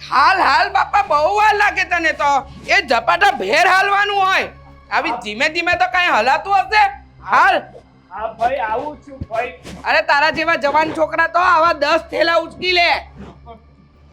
હાલ હાલ બાપા, બહુ વાર લાગે તને તો. એ ઝપાટા ભેર હાલવાનું હોય. આવી ધીમે ધીમે તો કઈ હલાતું હશે. હાલ. હા ભાઈ, આવું છું ભાઈ. અરે તારા જેવા જવાન છોકરા તો આવા 10 થેલા ઉચકી લે.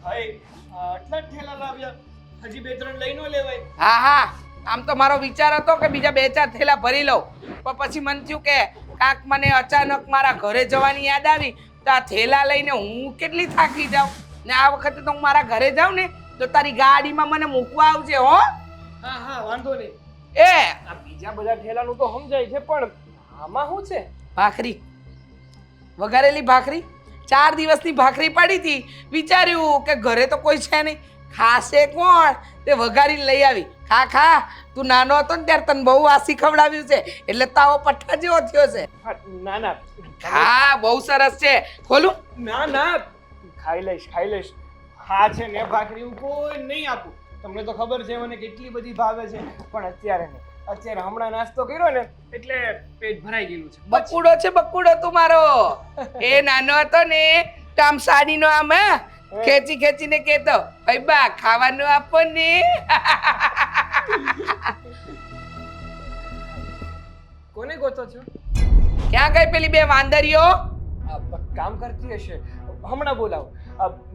ભાઈ આટલા જ ઠેલા લાવ્યા, હજી 2-3 લઈ નો લેવાય? હા હા, આમ તો મારો વિચાર હતો કે બીજા 2-4 થેલા ભરી લઉં, પણ પછી મન થયું કે કાંક મને અચાનક મારા ઘરે જવાની યાદ આવી તો આ થેલા લઈને હું કેટલી થાકી જાઉં. ને આ વખતે તો હું મારા ઘરે જાઉં ને તો તારી ગાડીમાં મને મૂકવા આવજે હો. હા હા, વાંધો નહીં. એ આ બીજા બધા ઠેલાનું તો સમજાય છે, પણ આમાં શું છે? ભાખરી, વઘારેલી ભાખરી. 4 દિવસની ભાખરી પડી હતી, વિચાર્યું કે ઘરે તો કોઈ છે નહીં, ખાશે કોણ, તે વઘારીને લઈ આવી. ખા ખા, તું નાનો હતો ને ત્યારે તને બહુ વાસી ખવડાવ્યું છે એટલે તાવો પઠ્ઠા જેવો થયો છે. હા, ના ના હા, બહુ સરસ છે. ખોલું? ના ના, ખાઈ લઈશ. હા છે ને, ભાખરી હું કોઈ નહીં આપું. તમને તો ખબર છે મને કેટલી બધી ભાવે છે, પણ અત્યારે નહીં. અત્યારે હમણાં નાસ્તો કર્યો ને એટલે પેટ ભરાઈ ગયેલું છે. બકુડો છે બકુડો તું મારો. એ નાનો હતો ને તો આમ સાડીનો આમ ખેંચી ખેંચીને કહેતો, ભાઈ બા ખાવાનું આપો ને. કોને ગોતો છો? ક્યાં ગઈ પેલી 2 વાંદરીઓ? કામ કરતી હશે, હમણાં બોલાવો.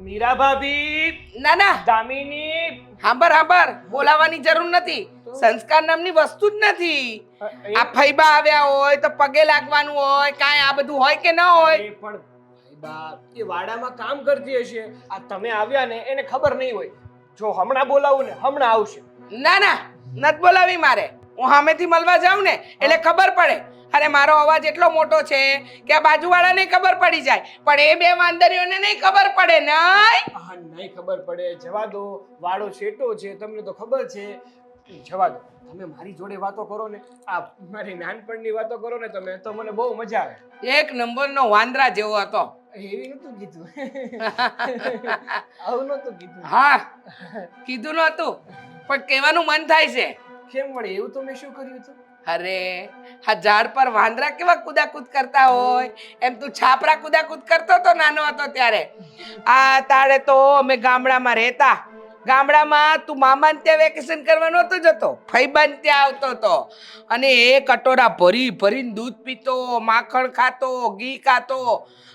મીરા ભાભી, ના ના, દામિની. હાંભર, બોલાવવાની જરૂર નથી. સંસ્કાર નામની વસ્તુ જ નથી. આ ફૈબા આવ્યા હોય તો પગે લાગવાનું હોય, કાંઈ આ બધું હોય કે ન હોય? એ પણ ભાઈબા, એ વાડામાં કામ કરતી હશે. આ તમે આવ્યા ને એને ખબર નહીં હોય. જો હમણાં બોલાવું ને હમણાં આવશે. ના ના, નથી બોલાવી મારે. હું સામેથી મળવા જાઉં ને એટલે ખબર પડે. અરે મારો અવાજ એટલો મોટો છે કે આ બાજુવાળાને ખબર પડી જાય, પણ એ 2 વાંદરીઓને નહીં ખબર પડે. નહીં? હા, નહીં ખબર પડે. જવા દો, વાડો શેટો છે, તમને તો ખબર છે. જવા દો, તમે મારી જોડે વાતો કરો ને, આ મારી નાનપણની વાતો કરો ને તમે, તો મને બહુ મજા આવે. 1 નંબરનો વાંદરા જેવો હતો. એવી નતું કીધું. આવું નતું કીધું. હા, કીધું નહોતું, પણ કહેવાનું મન થાય છે. કેમ વળે? એવું તો મેં શું કર્યું હતું? અરે આ ઝાડ પર વાંદરા કેવા કુદાકૂદ કરતા હોય એમ તું છાપરા કુદાકૂદ કરતો તો નાનો હતો ત્યારે. આ તારે તો અમે ગામડામાં રહેતા. ગામડામાં તું મામાને ત્યાં વેકેશન કરવા નહોતો જતો, ફઈબાને ત્યાં આવતો હતો અને એ કટોરા ભરી ભરીને દૂધ પીતો, માખણ ખાતો, ઘી ખાતો.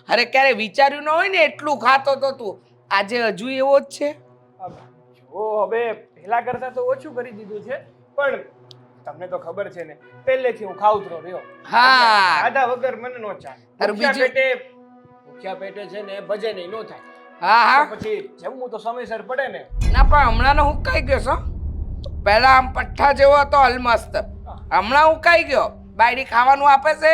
અરે ક્યારે વિચાર્યું ન હોય ને એટલું ખાતો તો તું. આજે હજુ એવો જ છે? જો હવે પહેલા કરતા તો ઓછું કરી દીધું છે, પણ તમને તો ખબર છે ને પહેલેથી હું ખાવતરો રહ્યો. હા, ખાધા વગર મને નો ચાલે. તારું બીજું ભૂખ્યા પેટે છે ને ભજન નો થાય. હા હા, પછી જમવું તો સમયસર પડે ને. ના પણ હમણાંનો હુકાઈ ગયો છો. પહેલા આમ પઠ્ઠા જેવો હતો અલમસ્ત, હમણાં હુકાઈ ગયો. બાયડી ખાવાનું આપે છે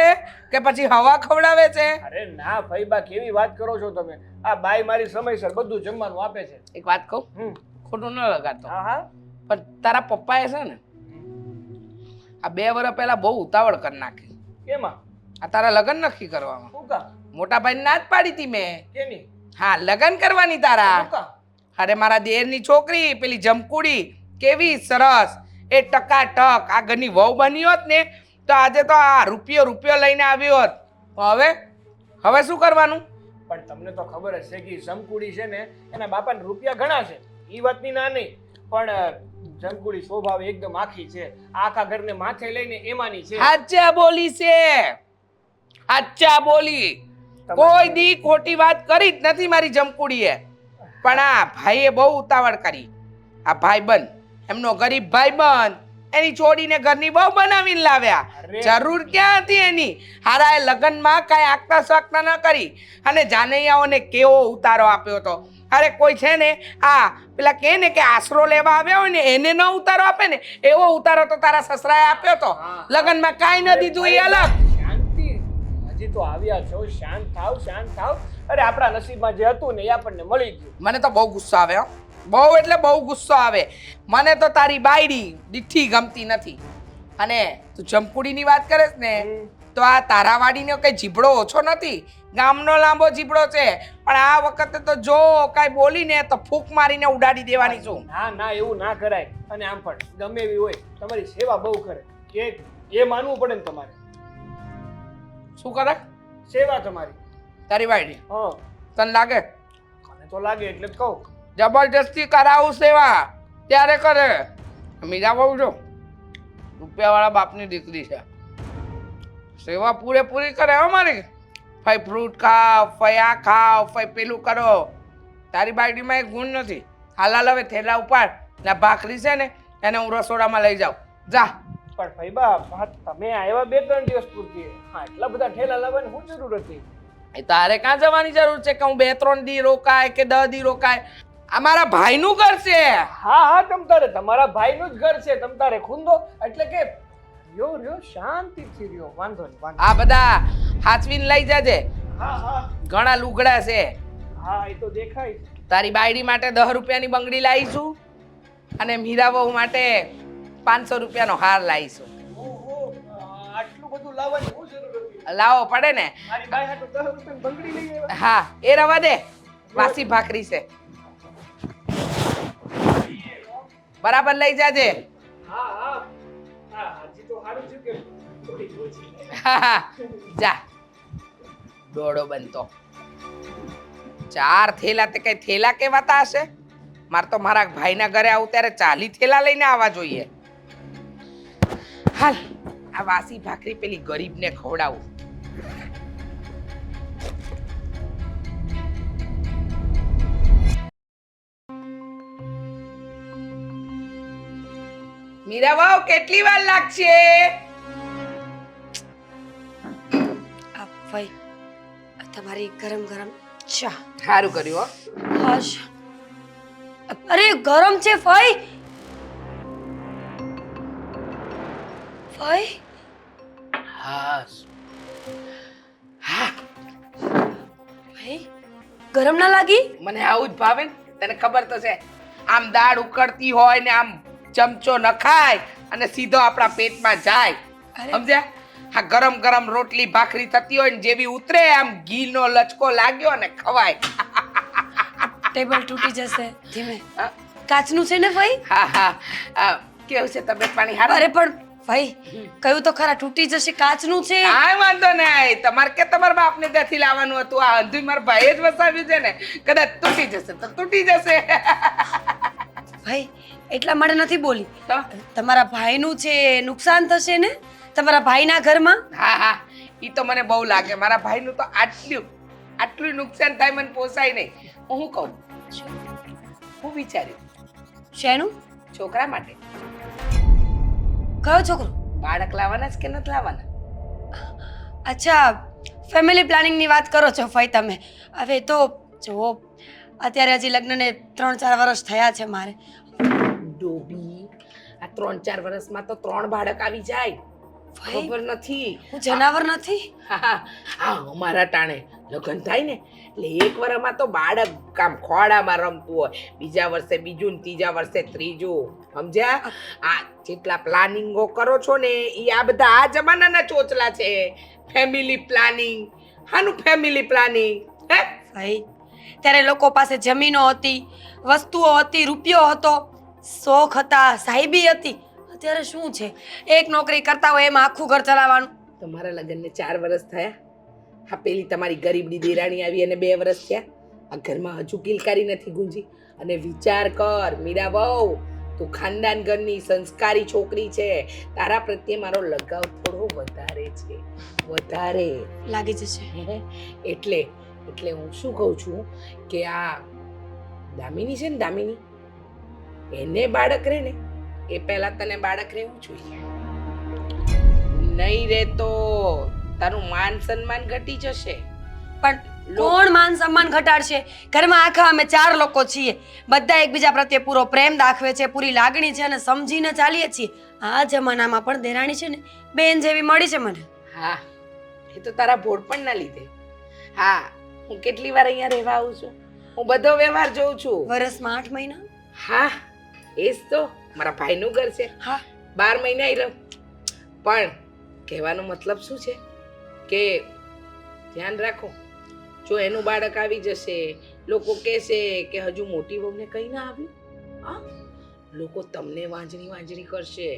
કે પછી હવા ખવડાવે છે? અરે ના ભાઈબા, કેવી વાત કરો છો તમે? આ બાઈ મારી સમયસર બધું જમવાનું આપે છે. એક વાત કહું, ખોટું ન લગાડતો, હા હા, પણ તારા પપ્પાએ છે ને આ 2 વર્ષ પહેલા બહુ ઉતાવળ કરી નાખી. કેમાં? આ તારા લગ્ન નક્કી કરવામાં. શું કામ? મોટા ભાઈને ના જ પાડી હતી મેં. કેની? હા, લગ્ન કરવાની તારા. શું કામ? અરે મારા દેરની છોકરી પેલી જમકુડી કેવી સરસ, એ ટકાટક આ ઘરની વહુ બની હોત ને તો આજે તો આ રૂપિયો લઈને આવ્યો હોત. હવે શું કરવાનું? પણ તમને તો ખબર જ છે કે જમકુડી છે ને એના બાપાને રૂપિયા ઘણા છે, એ વાતની ના નહીં, પણ જમકુડી સ્વભાવ એકદમ આખી છે. આખા ઘરને માથે લઈને એમાંની છે. સાચા બોલી છે, સાચા બોલી. કોઈ દી ખોટી વાત કરી જ નથી મારી જમકુડીએ. પણ આ ભાઈએ બહુ ઉતાવળ કરી. આ ભાઈબંધ, એમનો ગરીબ ભાઈબંધ એની છોડીને ઘરની બહુ બનાવીને લાવ્યા. જરૂર ક્યાં હતી એની? હારા એ લગ્નમાં કાંઈ આગતા સાકતા ન કરી અને જાનૈયાઓને કેવો ઉતારો આપ્યો હતો. અરે કોઈ છે ને આ પેલા કહે ને કે આશરો લેવા આવ્યા હોય ને એને ન ઉતારો આપે ને એવો ઉતારો તો તારા સસરાએ આપ્યો તો. લગ્નમાં કાંઈ ન દીધું એ અલગ. શાંતિ, હજી તો આવ્યા છો, શાંત થાવ. અરે આપણા નસીબમાં જે હતું ને એ આપણને મળી ગયું. મને તો બહુ ગુસ્સો આવે હો, બહુ એટલે બહુ ગુસ્સો આવે. મને તો તારી બાયડી દીઠી ગમતી નથી. અને તું જમકુડીની વાત કરે છે ને તો આ તારાવાડીનો કઈ જીબડો ઓછો નથી, ગામનો લાંબો જીબડો છે. પણ આ વખતે તો જો કાંઈ બોલીને તો ફૂંક મારીને ઉડાડી દેવાની છું. ના એવું ના કરાય. અને આમ પણ ગમે એવી હોય તમારી સેવા બહુ કરે, એ માનવું પડે ને તમારે. શું કરે? સેવા તમારી. તારી બાયડી? હા, તને લાગે? મને તો લાગે એટલે જ કહું. જબરજસ્તી કરાવું સેવા ત્યારે કરે. મીરા બહુ જો રૂપિયાવાળા બાપની દીકરી છે, સેવા પૂરેપૂરી કરે હો મારી. ફઈ ફ્રૂટ ખાવ, ફઈ આ ખાવ, ફઈ પેલું કરો. તારી બાયડીમાં એક ગુણ નથી. હાલાલ હવે થેલા ઉપાડ ને ભાખરી છે ને એને હું રસોડામાં લઈ જાઉં. જા. પણ ભાઈ બાપ તમે આવ્યા 2-3 દિવસ પૂરતી, હા એટલા બધા ઠેલા લાવવાની શું જરૂર હતી? એ તારે ક્યાં જવાની જરૂર છે કે હું 2-3 દી રોકાય કે 10 દી રોકાય? આ મારા ભાઈનું ઘર છે. હા તમ તારે તમારા ભાઈનું જ ઘર છે, તમ તારે ખૂંદો એટલે કે રહ્યો શાંતિથી રહ્યો, વાંધો નહીં. આ બધા હાચવીને લઈ જાજે. હા ઘણા લુગડા છે. હા એ તો દેખાય. તારી બાયડી માટે 10 રૂપિયાની બંગડી લાવીશું અને મીરા બહુ માટે 500 રૂપિયાનો હાર લાવીશું. ઓહો આટલું બધું લાવવાની શું જરૂર હતી? લાવો પડે ને. મારી બાઈ હાટુ 10 રૂપિયાની બંગડી લઈ આવ્યા. હા એ રવા દે, વાસી ભાખરી છે. બરાબર લઈ જાજે. હા હજી તો સારું છે કે થોડી ઓછી. હા, જા દોડો બનતો. 4 થેલા તે કઈ થેલા કેવાતા હશે? મારે તો મારા ભાઈના ઘરે આવું ત્યારે 40 થેલા લઈને આવવા જોઈએ. હાલ આ વાસી ભાખરી પેલી ગરીબને ખવડાવું. મીરા વાવ કેટલી વાર લાગશે? આ ભાઈ તમારી ગરમ ગરમ ચા. સારું કર્યું હો. હાશ. અરે ગરમ છે ભાઈ. ભાઈ હા હા, ભાઈ ગરમ ના લાગી? મને આવું જ ભાવે ને, તને ખબર તો છે. આમ દાળ ઉકળતી હોય ને આમ ચમચો નખાય અને સીધો આપણા પેટમાં જાય. અરે. સમજ્યા? હા ગરમ ગરમ રોટલી ભાખરી થતી હોય ને જેવી ઉતરે આમ ઘીનો લચકો લાગ્યો ને ખવાય. ટેબલ તૂટી જશે. ધીમે. હા કાચનું છે ને ભાઈ? હા કેવું છે તબિયત પાણી હારું? અરે પણ ભાઈ કયું તો ખરા, તૂટી જશે. કાચનું છે. કાંઈ વાંધો નહીં. તમારે કે તમારા બાપને ત્યાંથી લાવવાનું હતું? આ અંધુય મારા ભાઈએ જ વસાવ્યું છે ને. કદાચ તૂટી જશે તો તૂટી જશે. ભાઈ એટલા માટે નથી બોલી. તો તમારા ભાઈનું છે, નુકસાન થશે ને તમારા ભાઈના ઘરમાં. હા ઈ તો મને બહુ લાગે. મારા ભાઈનું તો આટલું નુકસાન થાય મને પોસાય નહીં. હું શું કહું? હું વિચાર્યું શેનું? છોકરા માટે કયો છોકરો? બાળક લાવવાના જ કે નથી લાવવાના? અચ્છા ફેમિલી પ્લાનિંગની વાત કરો છો ભાઈ તમે. હવે તો જો અત્યારે હજી લગ્નને 3-4 વર્ષ થયા છે મારે. ડોબી, આ 3-4 વર્ષમાં તો 3 બાળક આવી જાય. ભાઈ ખબર નથી. હું જનાવર નથી. હા અમારા ટાણે લગ્ન થાય ને એટલે 1 વર્ષમાં તો બાળક આમ ખોડામાં રમતું હોય, બીજા વર્ષે બીજું ને ત્રીજા વર્ષે ત્રીજું. સમજ્યા? આ જેટલા પ્લાનિંગો કરો છો ને એ આ બધા આ જમાનાના ચોચલા છે. Family planning. હાનું ફેમિલી પ્લાનિંગ? હે ભાઈ ત્યારે લોકો પાસે જમીનો હતી, વસ્તુઓ હતી, રૂપિયો હતો, શોખ હતા, સાહેબી હતી. અત્યારે શું છે? એક નોકરી કરતા હોય એમાં આખું ઘર ચલાવવાનું. તમારા લગ્નને 4 વર્ષ થયા. હા પેલી તમારી ગરીબની દેરાણી આવી અને 2 વર્ષ થયા. આ ઘરમાં હજુ કિલકારી નથી ગુંજી. અને વિચાર કર મીરા બહુ, તું ખાનદાન ઘરની સંસ્કારી છોકરી છે. તારા પ્રત્યે મારો લગાવ થોડો વધારે છે. વધારે લાગી જશે. એટલે હું શું કહું છું કે આ દામિની છે ને, દામિની એને બાળક રહે ને એ પહેલા તને બાળક રહેવું જોઈએ. નહીં રે તો તારું માન સન્માન ઘટી જશે. પણ કોણ માન સન્માન ઘટાડશે? ઘરમાં આખા અમે 4 લોકો છીએ. બધા એકબીજા પ્રત્યે પૂરો પ્રેમ દાખવે છે, પૂરી લાગણી છે અને સમજીને ચાલીએ છીએ. આ જમાનામાં પણ દેરાણી છે ને બેન જેવી મળી છે મને. હા એ તો તારા ભોળપણના લીધે. હા હું કેટલી વાર અહીંયા રહેવા આવું છું. હું બધો વ્યવહાર જોઉં છું. વર્ષમાં 8 મહિના. હા એ જ તો મારા ભાઈનું ઘર છે. હા 12 મહિના અહીં રહું. પણ કહેવાનો મતલબ શું છે કે ધ્યાન રાખો. જો એનું બાળક આવી જશે, લોકો કહેશે કે હજુ મોટી વહુને કંઈ ના આવ્યું. હા લોકો તમને વાંજણી કરશે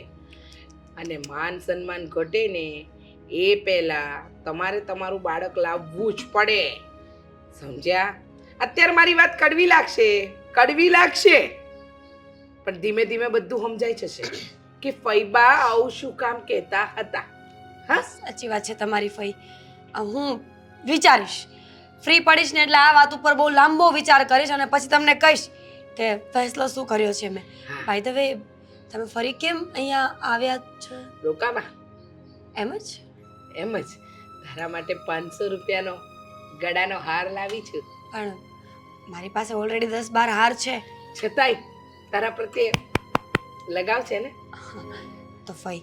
અને માન સન્માન ઘટે ને એ પહેલા તમારે તમારું બાળક લાવવું જ પડે. સમજ્યા? અત્યારે મારી વાત કડવી લાગશે, કડવી લાગશે પણ ધીમે ધીમે બધું સમજાઈ જશે કે ફઈબા આવું શું કામ કહેતા હતા. હા, સાચી વાત છે તમારી ફઈ. હું વિચારીશ, ફ્રી પડીશ ને એટલે આ વાત ઉપર બહુ લાંબો વિચાર કરીશ અને પછી તમને કહીશ કે ફેસલો શું કર્યો છે મેં. બાય ધ વે, તમે ફરી કેમ અહીંયા આવ્યા છો? રોકામાં એમ જ? એમ જ તારા માટે 500 રૂપિયાનો ગળાનો હાર લાવી છું. પણ મારી પાસે ઓલરેડી 10-12 હાર છે. છતાંય તારા પ્રત્યે લગાવ છે ને. તો ફઈ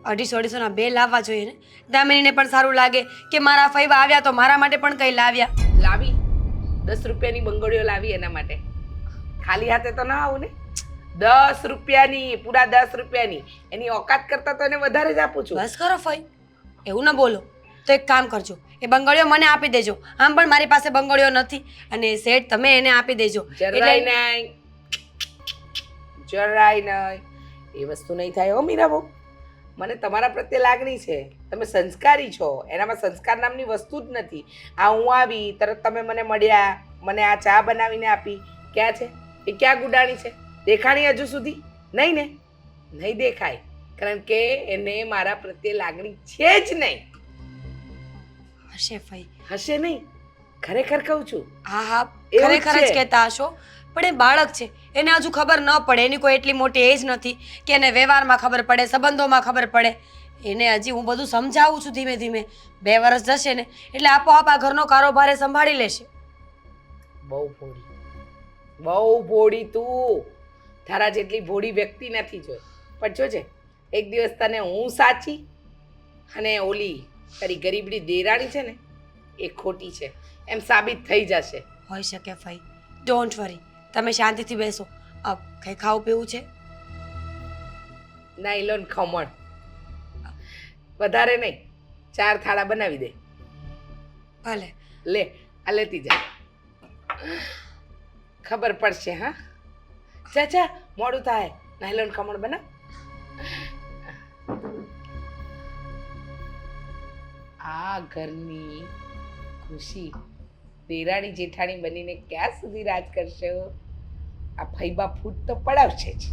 250-250 ના બે લાવવા જોઈએ ને. દામિનીને પણ સારું લાગે કે મારા ફઈબા આવ્યા તો મારા માટે પણ કંઈ લાવ્યા. લાવી 10 રૂપિયાની બંગડીઓ લાવી એના માટે. ખાલી હાથે તો ના આવું ને. 10 રૂપિયાની, પૂરા 10 રૂપિયાની. એની ઓકાત કરતા તો એને વધારે જ આપું છું. બસ કરો ફઈ, એવું ના બોલો. તો એક કામ કરજો, એ બંગડીઓ મને આપી દેજો. આમ પણ મારી પાસે બંગડીઓ નથી અને સેટ તમે એને આપી દેજો. જરાય નહીં, જરાય નહીં. એ વસ્તુ નહીં થાય હો મીરાબો. મને તમારા પ્રત્યે લાગણી છે. તમે સંસ્કારી છો, એનામાં સંસ્કાર નામની વસ્તુ જ નથી. આ હું આવી તરત તમે મને મળ્યા, મને આ ચા બનાવીને આપી. ક્યાં છે એ? ક્યાં ગુડાણી છે? દેખાણી હજુ સુધી નહીં ને? નહીં દેખાય, કારણ કે એને મારા પ્રત્યે લાગણી છે જ નહીં. હશે ફઈ. હશે નહીં, ખરેખર કહું છું. હા હા, એવું જ ખરેખર જ છે. કહેતા હશો. પણ એ બાળક છે, એને હજુ ખબર ન પડે. એની કોઈ એટલી મોટી એજ નથી કે એને વ્યવહારમાં ખબર પડે, સંબંધોમાં ખબર પડે. એને હજી હું બધું સમજાવું છું ધીમે ધીમે. 2 વર્ષ જશે ને એટલે આપોઆપ આ ઘરનો કારોબાર એ સંભાળી લેશે. બહુ ભોળી, બહુ ભોળી તું. તારા જેટલી ભોળી વ્યક્તિ નથી જોઈ. પણ જોજે, એક દિવસ તને હું સાચી અને ઓલી તારી ગરીબડી દેરાણી છે ને એ ખોટી છે એમ સાબિત થઈ જશે. હોઈ શકે ફઈ, ડોન્ટ વરી. તમે શાંતિથી બેસો. કંઈ ખાવું પીવું છે? નાયલોન ખમણ, વધારે નહીં, 4 થાળા બનાવી દે. ભલે. લે, આ લેતી જા. ખબર પડશે. હા, જા જા, મોડું થાય. નાયલોન ખમણ બનાવ. આ ઘરની ખુશી દેરાણી જેઠાણી બનીને ક્યાં સુધી રાજ કરશે? આ ફઈબા ફૂટ તો પડાવશે જ.